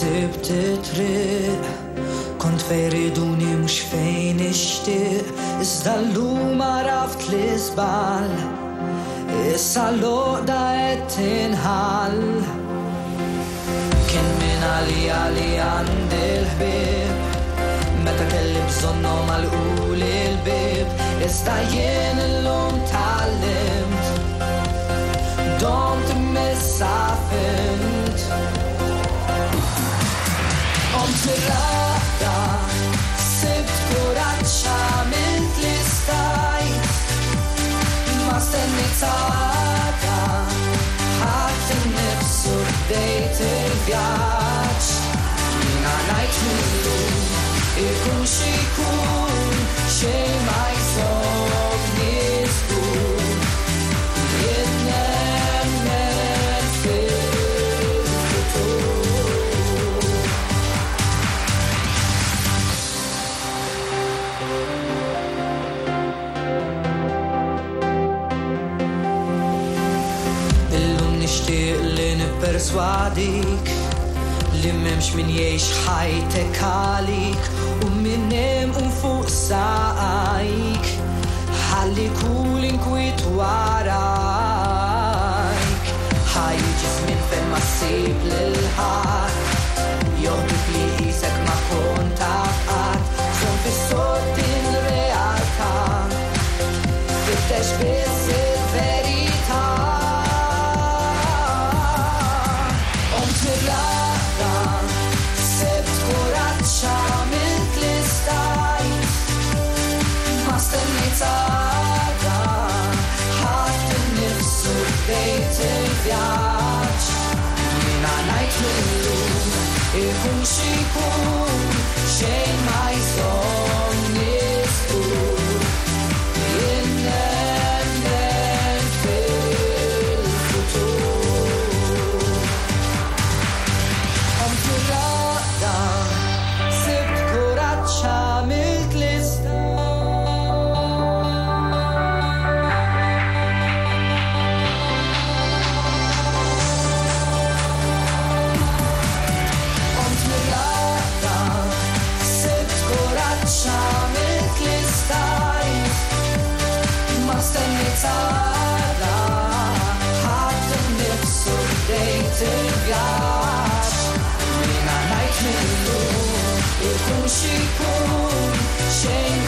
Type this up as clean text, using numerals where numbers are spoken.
sibt it-triq Kont fejriduni mux fejn ixtiq Iżda l-lum għaraft li żball Issa l-oqda qed tinħall Kien min għali għandi l-ħbib Meta kelli bżonnom għal-qul il-bib Iżda jien l-lum tallimt Domt missa fint Omt mir-raqda Sibt kuraċċa mint li stajt Ma stennit għada Ħadd innifsu bdejt il-vjaġġ Jina ngħid millum ikun x'ikun xejn ma jżommni żgur Jien nemmen fil-futur Illum nixtieq li nipperswadik Li m'hemmx min jgħix ħajtek għalik U min hemm fuq saqajk Ħalli kull inkwit warajk Ħajġi żmien fejn ma ssib lil-ħadd Joħdok li qisek ma kont taf qatt Żomm fis-sod din realtà Fittex biss il-verità Omt mir-raqda Sibt kuraċċa mint li stajt Ma stennejt għada Ħadd innifsu bdejt il-vjaġġ Jiena ngħid millum ikun x'ikun xejn ma jżommni żgur Jien nemmen fil-futur Omt mir-raqda Sibt kuraċċa mint li Omt mir-raqda Sibt kuraċċa mint li stajt Ma stennejt għada Ħadd innifsu bdejt il-vjaġġ Jiena ngħid millum ikun x'ikun xejn